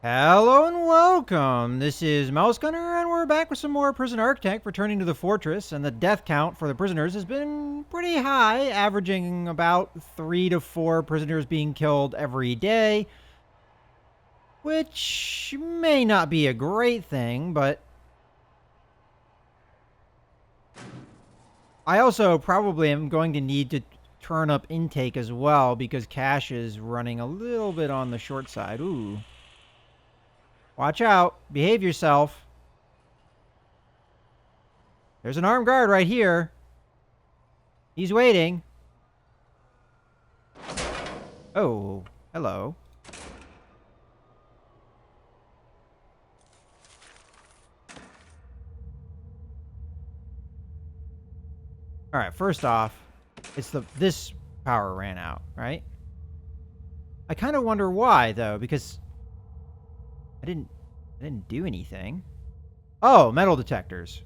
Hello and welcome. This is Mouse Gunner, and we're back with some more Prison Architect returning to the fortress. And the death count for the prisoners has been pretty high, averaging about 3 to 4 prisoners being killed every day, which may not be a great thing, but I also probably am going to need to turn up intake as well because cash is running a little bit on the short side. Ooh. Watch out. Behave yourself. There's an armed guard right here. He's waiting. Oh, hello. All right, first off, it's this power ran out, right? I kind of wonder why though, because I didn't do anything. Oh, metal detectors.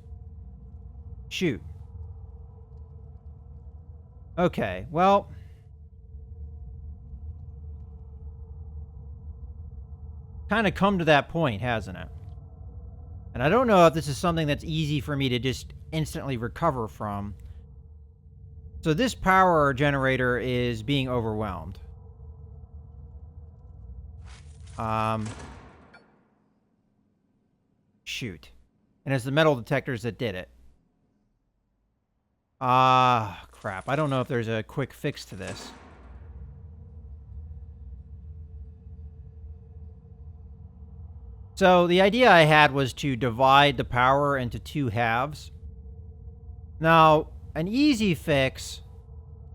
Shoot. Okay, well, kind of come to that point, hasn't it? And I don't know if this is something that's easy for me to just instantly recover from. So this power generator is being overwhelmed. Shoot. And it's the metal detectors that did it. Crap. I don't know if there's a quick fix to this. So the idea I had was to divide the power into 2 halves. Now, an easy fix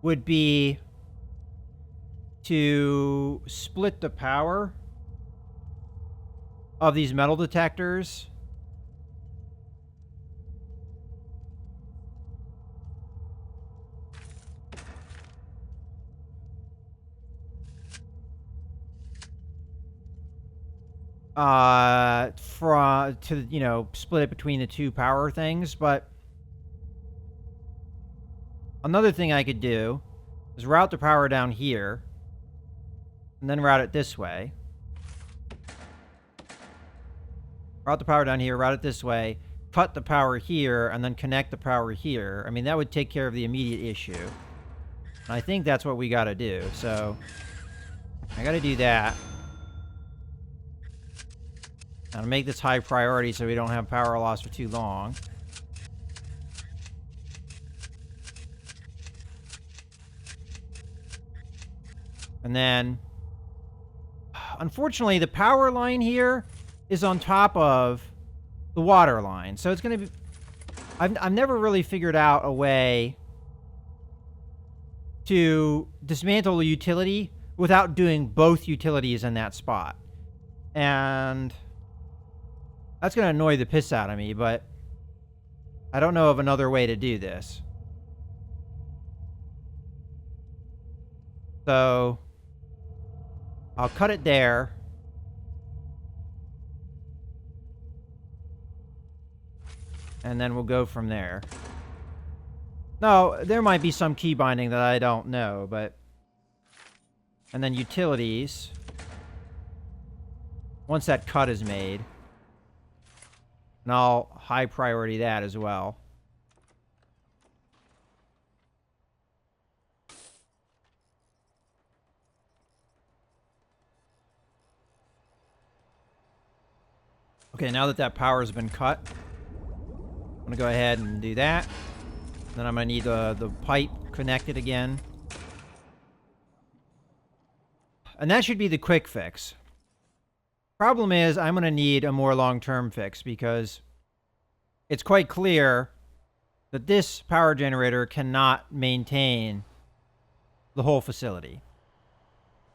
would be to split the power of these metal detectors split it between the 2 power things. But another thing I could do is route the power down here and then route it this way. Route the power down here, route it this way, cut the power here, and then connect the power here. I mean, that would take care of the immediate issue. And I think that's what we gotta do. So I gotta do that. I'll make this high priority so we don't have power loss for too long. And then, unfortunately, the power line here is on top of the water line. So it's going to be... I've never really figured out a way to dismantle a utility without doing both utilities in that spot. And that's going to annoy the piss out of me, but I don't know of another way to do this. So I'll cut it there. And then we'll go from there. No, there might be some key binding that I don't know, but... And then utilities. Once that cut is made. And I'll high priority that as well. Okay, now that that power has been cut, I'm going to go ahead and do that. Then I'm going to need the pipe connected again. And that should be the quick fix. Problem is, I'm going to need a more long-term fix because it's quite clear that this power generator cannot maintain the whole facility.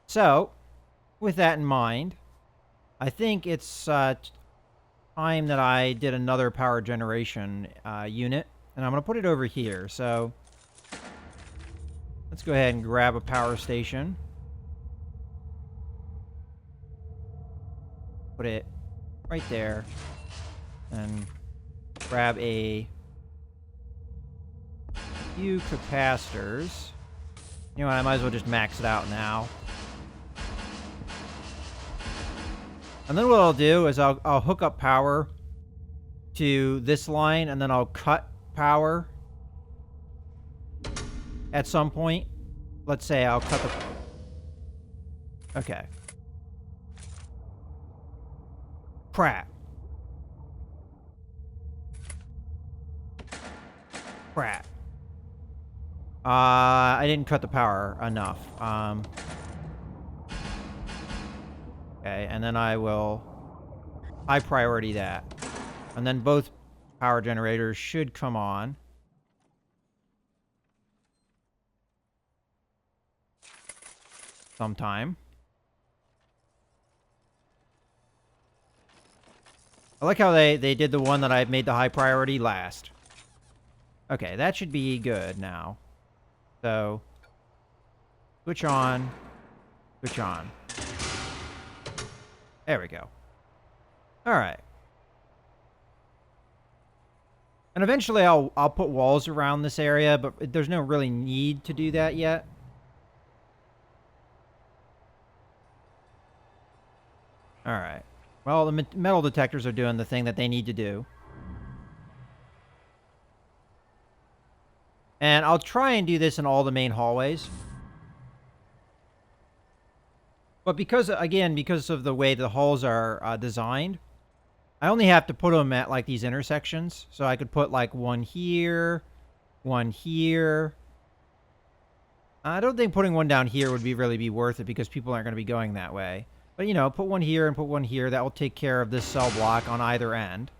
So, with that in mind, I think it's time that I did another power generation unit. And I'm going to put it over here. So, let's go ahead and grab a power station. Put it right there. And grab a few capacitors. You know what, I might as well just max it out now. And then what I'll do is I'll hook up power to this line, and then I'll cut power at some point. Let's say I'll cut the... Okay. Crap. Crap. I didn't cut the power enough. Okay, and then I will high priority that. And then both power generators should come on. Sometime. I like how they did the one that I made the high priority last. Okay, that should be good now. So, switch on, switch on. There we go. All right. And eventually I'll put walls around this area, but there's no really need to do that yet. All right. Well, the metal detectors are doing the thing that they need to do. And I'll try and do this in all the main hallways. But because, again, because of the way the halls are designed, I only have to put them at, like, these intersections. So I could put, like, one here, one here. I don't think putting one down here would really be worth it because people aren't going to be going that way. But, you know, put one here and put one here. That will take care of this cell block on either end.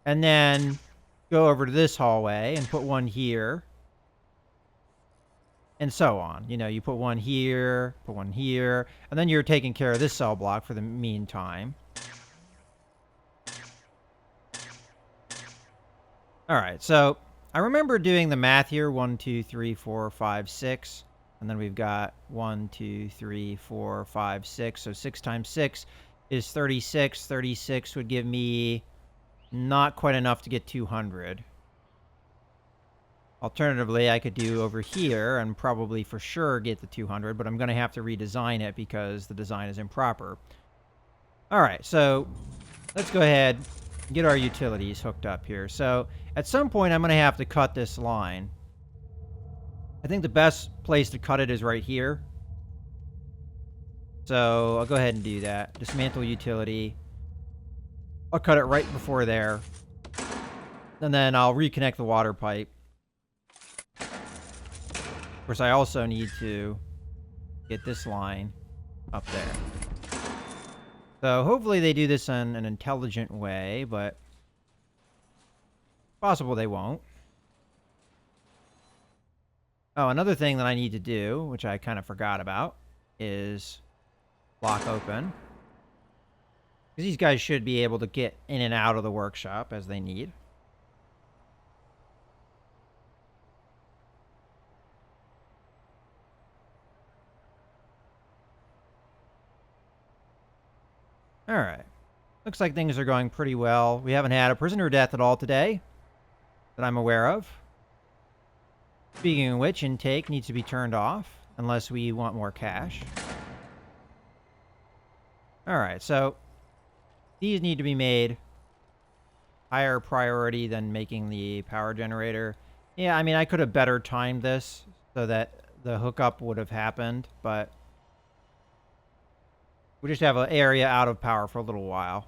And then go over to this hallway and put one here. And so on. You know, you put one here, and then you're taking care of this cell block for the meantime. Alright, so I remember doing the math here. 1, 2, 3, 4, 5, 6. And then we've got 1, 2, 3, 4, 5, 6. So 6 times 6 is 36. 36 would give me not quite enough to get 200. Alternatively, I could do over here and probably for sure get the 200, but I'm going to have to redesign it because the design is improper. All right, so let's go ahead and get our utilities hooked up here. So at some point, I'm going to have to cut this line. I think the best place to cut it is right here. So I'll go ahead and do that. Dismantle utility. I'll cut it right before there. And then I'll reconnect the water pipe. Of course, I also need to get this line up there. So hopefully they do this in an intelligent way, but possible they won't. Oh, another thing that I need to do, which I kind of forgot about, is lock open. Because these guys should be able to get in and out of the workshop as they need. Alright. Looks like things are going pretty well. We haven't had a prisoner death at all today that I'm aware of. Speaking of which, intake needs to be turned off unless we want more cash. Alright, so these need to be made higher priority than making the power generator. Yeah, I mean, I could have better timed this so that the hookup would have happened, but we just have an area out of power for a little while.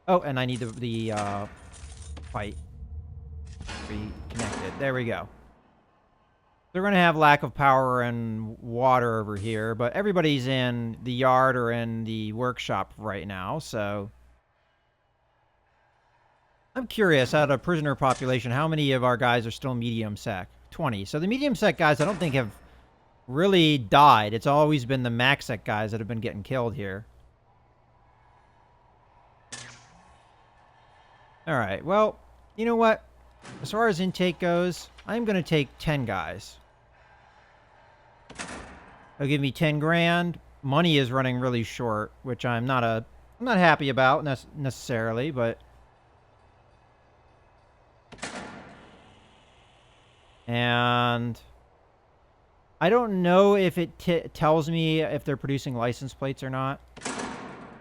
Oh, and I need the pipe reconnected. There we go. They're going to have lack of power and water over here, but everybody's in the yard or in the workshop right now, so I'm curious, out of prisoner population, how many of our guys are still medium sec? 20. So the medium sec guys I don't think have really died. It's always been the max sec guys that have been getting killed here. Alright, well, you know what? As far as intake goes, I'm going to take 10 guys. They'll give me 10 grand. Money is running really short, which I'm not happy about necessarily, but and I don't know if it tells me if they're producing license plates or not.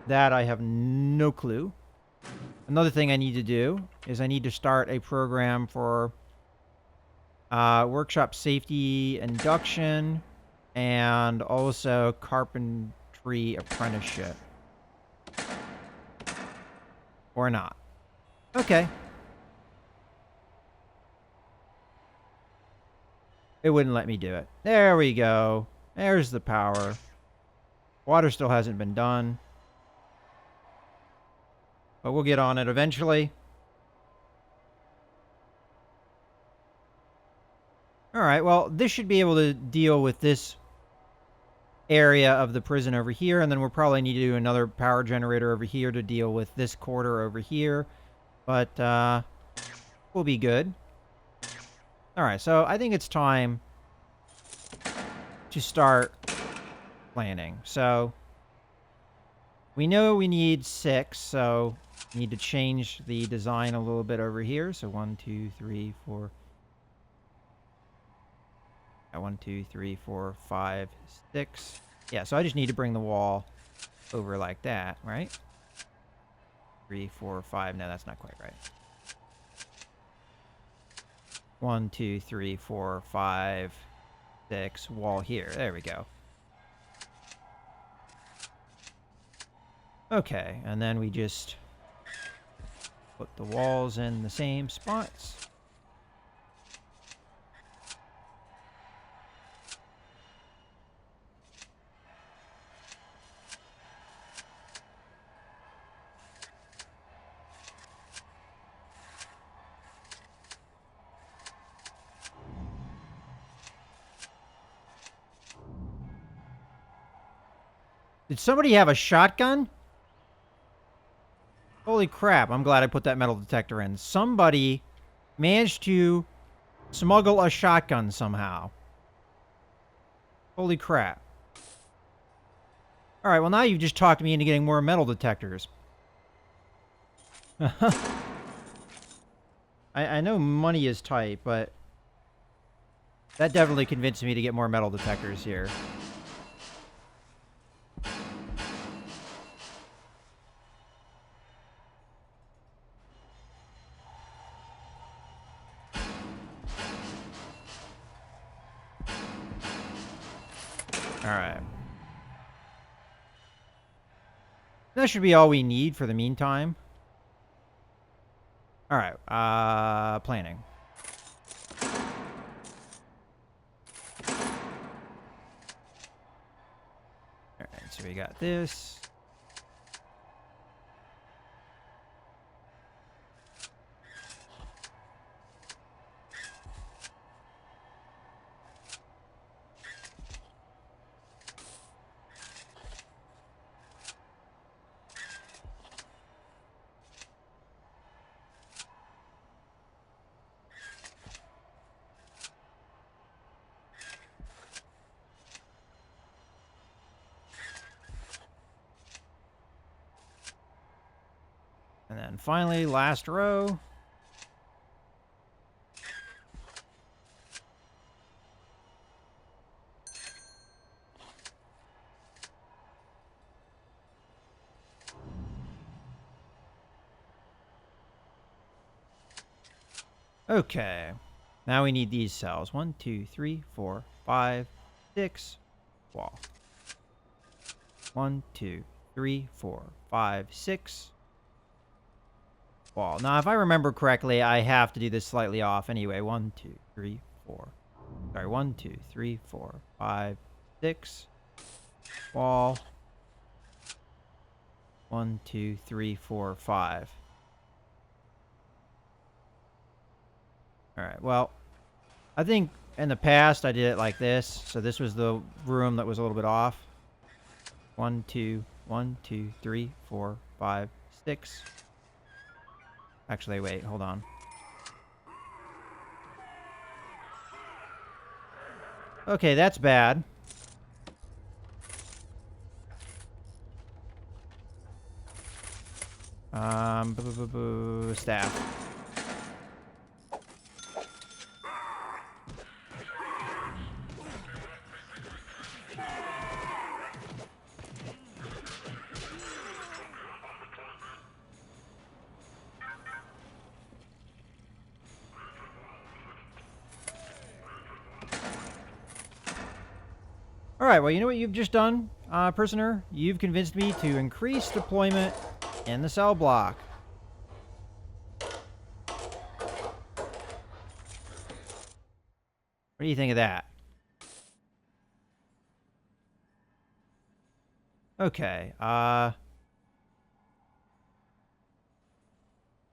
That I have no clue. Another thing I need to do is I need to start a program for workshop safety induction and also carpentry apprenticeship. Or not. Okay. It wouldn't let me do it. There we go. There's the power. Water still hasn't been done. But we'll get on it eventually. Alright, well, this should be able to deal with this area of the prison over here, and then we'll probably need to do another power generator over here to deal with this quarter over here. But, we'll be good. Alright, so I think it's time to start planning. So, we know we need 6, so we need to change the design a little bit over here. So 1, 2, 3, 4. 1, 2, 3, 4, 5, 6. Yeah, so I just need to bring the wall over like that, right? 3, 4, 5. No, that's not quite right. 1, 2, 3, 4, 5, 6. Wall here. There we go. Okay, and then we just put the walls in the same spots. Did somebody have a shotgun? Holy crap, I'm glad I put that metal detector in. Somebody managed to smuggle a shotgun somehow. Holy crap. Alright, well now you've just talked me into getting more metal detectors. I know money is tight, but that definitely convinced me to get more metal detectors here. Alright. That should be all we need for the meantime. Alright, planning. Alright, so we got this. And then finally, last row. Okay. Now we need these cells. 1, 2, 3, 4, 5, 6. Wall. 1, 2, 3, 4, 5, 6. Wall. Now, if I remember correctly, I have to do this slightly off anyway. 1, 2, 3, 4. Sorry, 1, 2, 3, 4, 5, 6. Wall. 1, 2, 3, 4, 5. Alright, well, I think in the past I did it like this. So this was the room that was a little bit off. 1, 2, 1, 2, 3, 4, 5, 6. Actually, wait, hold on. Okay, that's bad. Staff. Alright, well, you know what you've just done, prisoner? You've convinced me to increase deployment in the cell block. What do you think of that? Okay,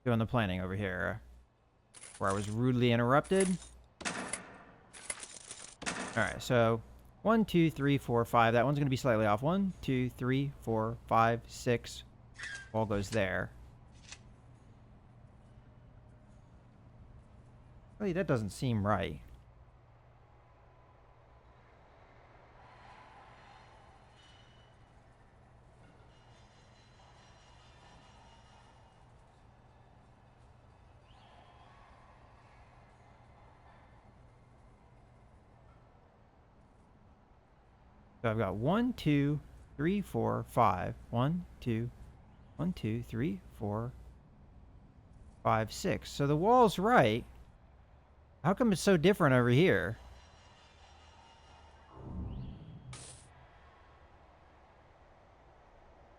doing the planning over here, where I was rudely interrupted. Alright, so 1, 2, 3, 4, 5. That one's going to be slightly off. 1, 2, 3, 4, 5, 6. Wall goes there. Really, that doesn't seem right. So I've got 1, 2, 3, 4, 5. 1, 2, 1, 2, 3, 4, 5, 6. So the wall's right. How come it's so different over here?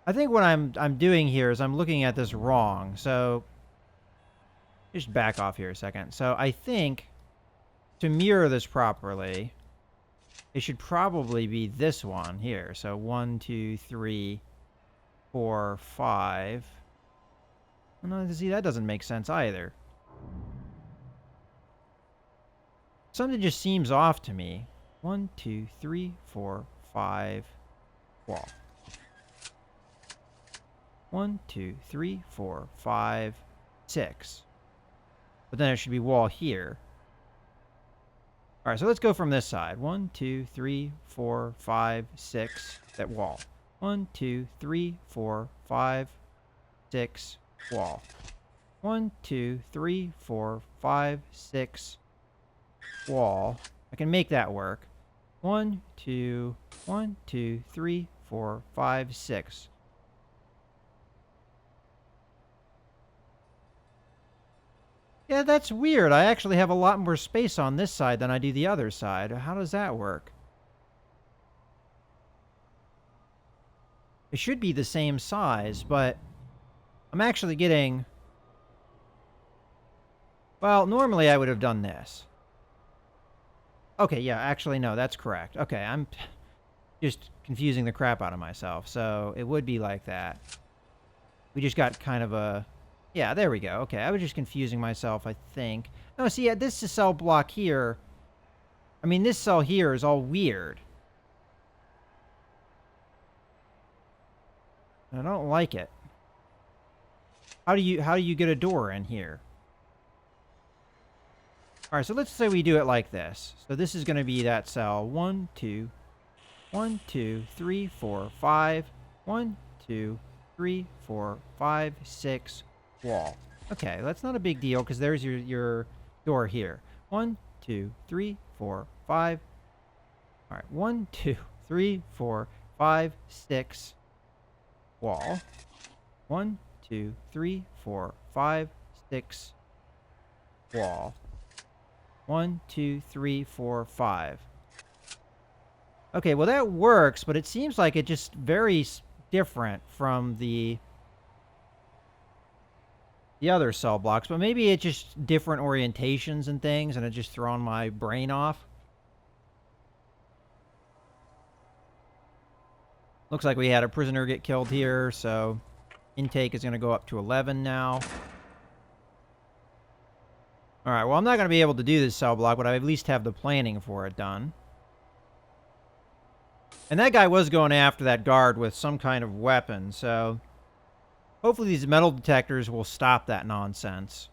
I think what I'm doing here is I'm looking at this wrong. So just back off here a second. So I think to mirror this properly, it should probably be this one here. So 1, 2, 3, 4, 5. No, see, that doesn't make sense either. Something just seems off to me. 1, 2, 3, 4, 5. Wall. 1, 2, 3, 4, 5, 6. But then it should be wall here. All right, so let's go from this side. 1, 2, 3, 4, 5, 6. That wall. 1, 2, 3, 4, 5, 6. Wall. 1, 2, 3, 4, 5, 6. Wall. I can make that work. 1, 2, 1, 2, 3, 4, 5, 6. Yeah, that's weird. I actually have a lot more space on this side than I do the other side. How does that work? It should be the same size, but I'm actually getting... Well, normally I would have done this. Okay, yeah, actually, no, that's correct. Okay, I'm just confusing the crap out of myself. So it would be like that. We just got kind of a... Yeah, there we go. Okay, I was just confusing myself, I think. No, see, this cell block here... I mean, this cell here is all weird. I don't like it. How do you get a door in here? All right, so let's say we do it like this. So this is going to be that cell. 1, 2, 1, 2, 3, 4, 5. 1, 2, 3, 4, 5, 6. Wall. Okay, that's not a big deal because there's your door here. 1, 2, 3, 4, 5. All right, 1, 2, 3, 4, 5, 6. Wall. 1, 2, 3, 4, 5, 6. Wall. 1, 2, 3, 4, 5. Okay, well that works, but it seems like it just very different from the other cell blocks, but maybe it's just different orientations and things, and it's just thrown my brain off. Looks like we had a prisoner get killed here, so intake is going to go up to 11 now. Alright, well, I'm not going to be able to do this cell block, but I at least have the planning for it done. And that guy was going after that guard with some kind of weapon, so hopefully these metal detectors will stop that nonsense.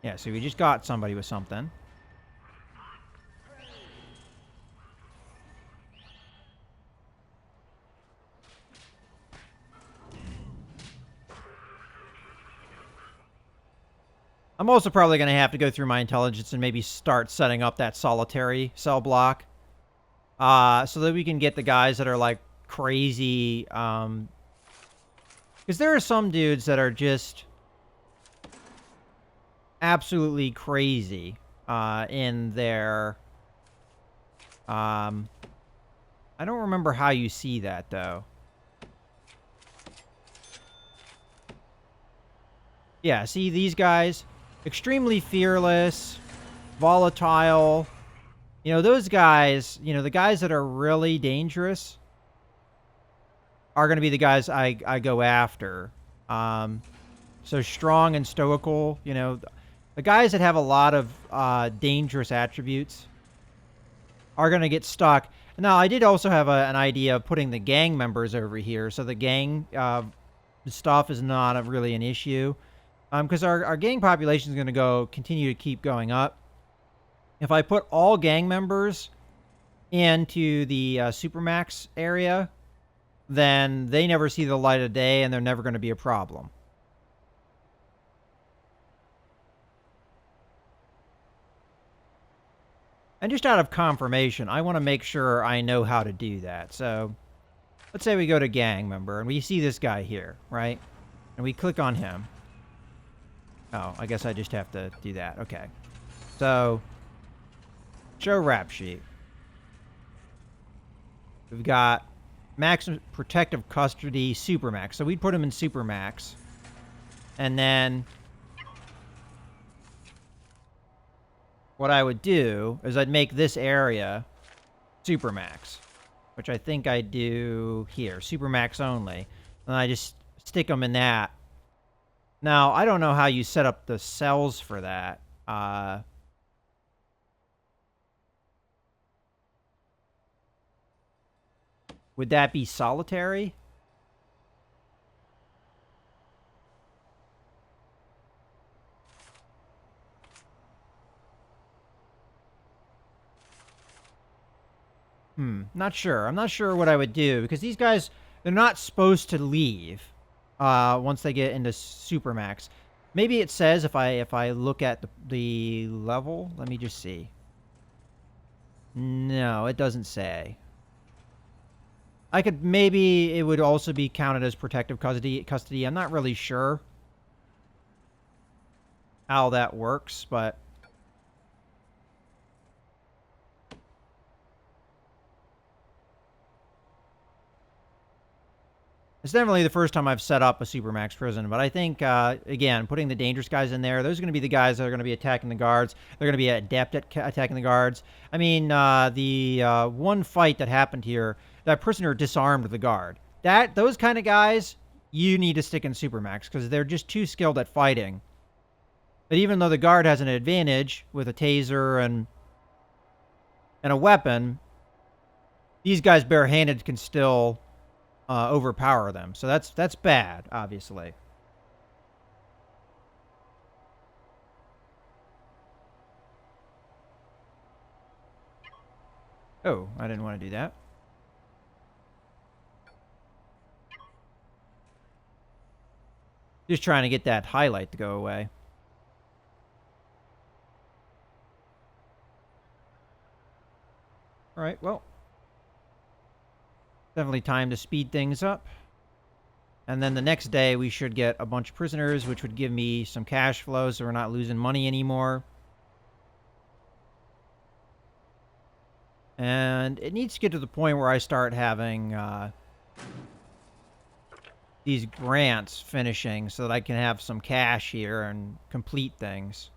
Yeah, so we just got somebody with something. I'm also probably going to have to go through my intelligence and maybe start setting up that solitary cell block. So that we can get the guys that are like crazy Because there are some dudes that are just absolutely crazy in their... I don't remember how you see that, though. Yeah, see these guys? Extremely fearless, volatile. You know, those guys, you know, the guys that are really dangerous are going to be the guys I go after. So strong and stoical, you know. The guys that have a lot of dangerous attributes are going to get stuck. Now, I did also have an idea of putting the gang members over here, so the gang stuff is not really an issue. Because our gang population is going to continue to keep going up. If I put all gang members into the Supermax area, then they never see the light of day, and they're never going to be a problem. And just out of confirmation, I want to make sure I know how to do that. So, let's say we go to gang member, and we see this guy here, right? And we click on him. Oh, I guess I just have to do that. Okay. So, show rap sheet. We've got maximum protective custody, Supermax. So we'd put him in Supermax. And then what I would do is I'd make this area Supermax, which I think I do here, Supermax only. And I just stick them in that. Now, I don't know how you set up the cells for that. Would that be solitary? Not sure. I'm not sure what I would do, because these guys, they're not supposed to leave once they get into Supermax. Maybe it says if I look at the level. Let me just see. No, it doesn't say. I could, maybe it would also be counted as protective custody. I'm not really sure how that works, but it's definitely the first time I've set up a Supermax prison. But I think, again, putting the dangerous guys in there, those are going to be the guys that are going to be attacking the guards. They're going to be adept at attacking the guards. I mean, the one fight that happened here, that prisoner disarmed the guard. Those kind of guys, you need to stick in Supermax, because they're just too skilled at fighting. But even though the guard has an advantage with a taser and a weapon, these guys barehanded can still overpower them. So that's bad, obviously. Oh, I didn't want to do that. Just trying to get that highlight to go away. All right, well, definitely time to speed things up. And then the next day, we should get a bunch of prisoners, which would give me some cash flow, so we're not losing money anymore. And it needs to get to the point where I start having these grants finishing, so that I can have some cash here and complete things.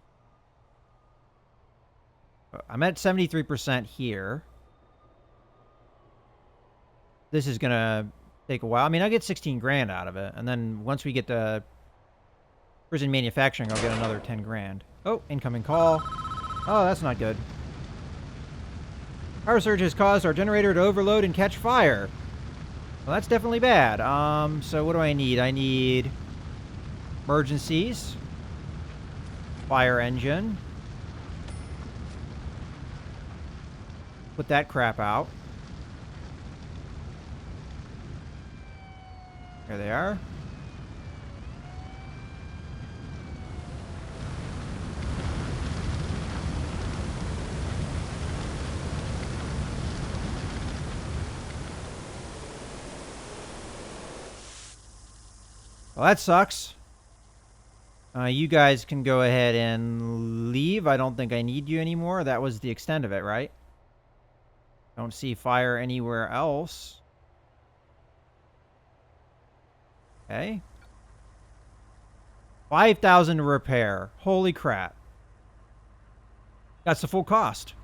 I'm at 73% here. This is going to take a while. I mean, I'll get 16 grand out of it. And then once we get to prison manufacturing, I'll get another 10 grand. Oh, incoming call. Oh, that's not good. Power surge has caused our generator to overload and catch fire. Well, that's definitely bad. So what do I need? I need emergencies, fire engine. Put that crap out. There they are. Well, that sucks. You guys can go ahead and leave. I don't think I need you anymore. That was the extent of it, right? Don't see fire anywhere else. Okay. 5,000 to repair. Holy crap. That's the full cost.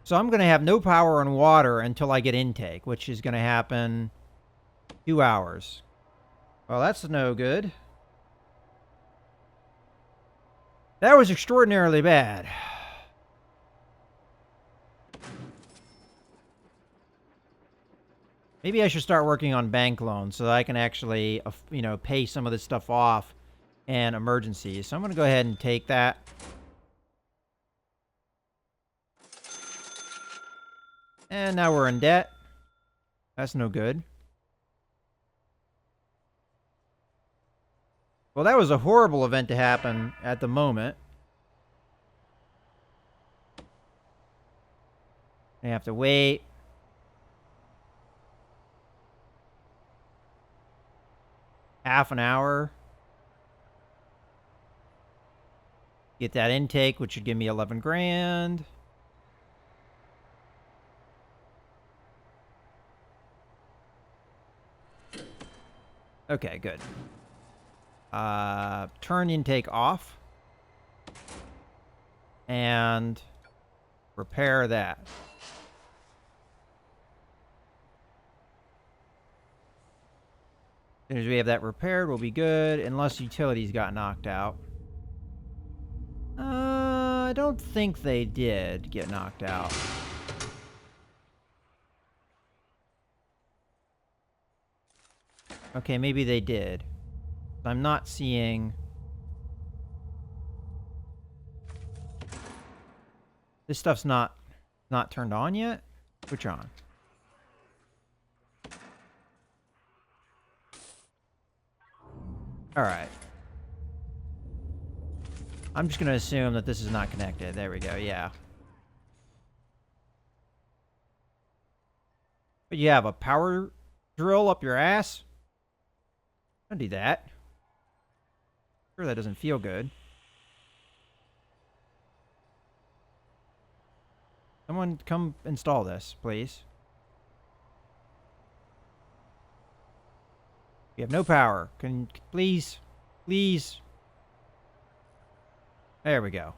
So I'm going to have no power and water until I get intake, which is going to happen 2 hours. Well, that's no good. That was extraordinarily bad. Maybe I should start working on bank loans so that I can actually, pay some of this stuff off in emergencies. So I'm going to go ahead and take that. And now we're in debt. That's no good. Well, that was a horrible event to happen at the moment. I have to wait. Half an hour. Get that intake, which should give me 11 grand. Okay, good. Turn intake off. And repair that. As soon as we have that repaired, we'll be good. Unless utilities got knocked out. I don't think they did get knocked out. Okay, maybe they did. I'm not seeing... This stuff's not turned on yet? Which on? Alright. I'm just going to assume that this is not connected. There we go, yeah. But you have a power drill up your ass? Don't do that. Sure, that doesn't feel good. Someone come install this, please. We have no power. Please? Please? There we go.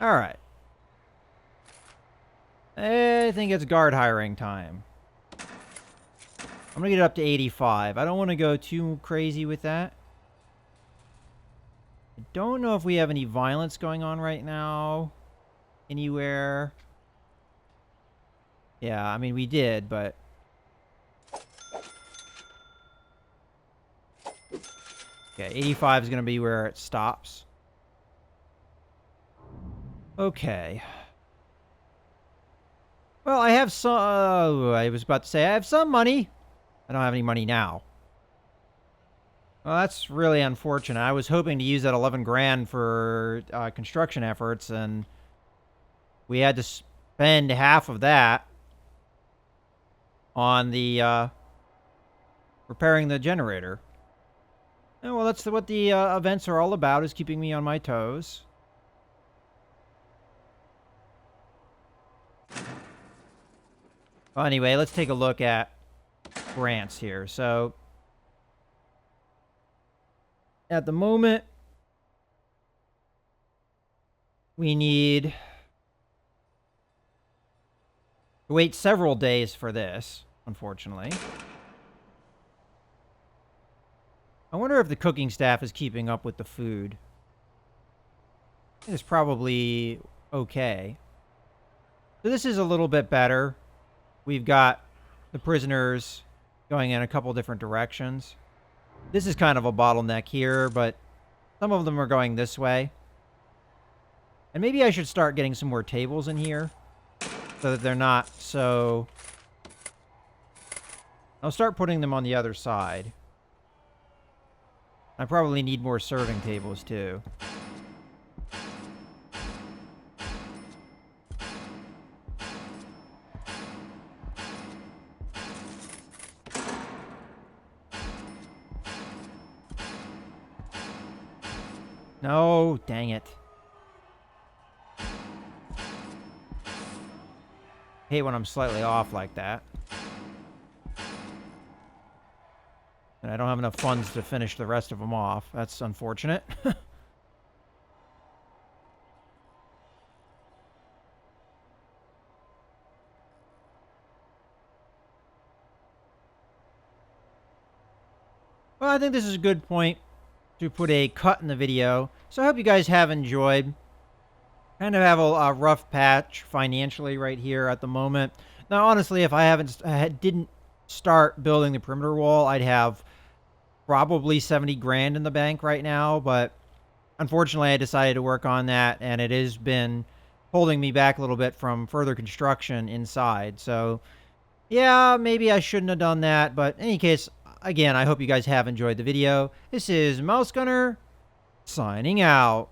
Alright. I think it's guard hiring time. I'm gonna get it up to 85. I don't want to go too crazy with that. I don't know if we have any violence going on right now. Anywhere. Yeah, I mean, we did, but... Okay, 85 is going to be where it stops. Okay. Well, I have some... I was about to say, I have some money. I don't have any money now. Well, that's really unfortunate. I was hoping to use that 11 grand for construction efforts, and we had to spend half of that on the repairing the generator. And, well, that's what the events are all about, is keeping me on my toes. Well, anyway, let's take a look at grants here. So, at the moment, we need to wait several days for this, unfortunately. I wonder if the cooking staff is keeping up with the food. It's probably okay. So this is a little bit better. We've got the prisoners going in a couple different directions. This is kind of a bottleneck here, but some of them are going this way. And maybe I should start getting some more tables in here so that they're not so... I'll start putting them on the other side. I probably need more serving tables, too. No, dang it. Hate when I'm slightly off like that. And I don't have enough funds to finish the rest of them off. That's unfortunate. Well, I think this is a good point to put a cut in the video. So I hope you guys have enjoyed. Kind of have a rough patch financially right here at the moment. Now, honestly, if I didn't start building the perimeter wall, I'd have probably 70 grand in the bank right now. But unfortunately, I decided to work on that, and it has been holding me back a little bit from further construction inside. So, yeah, maybe I shouldn't have done that. But in any case, again, I hope you guys have enjoyed the video. This is Mouse Gunner signing out.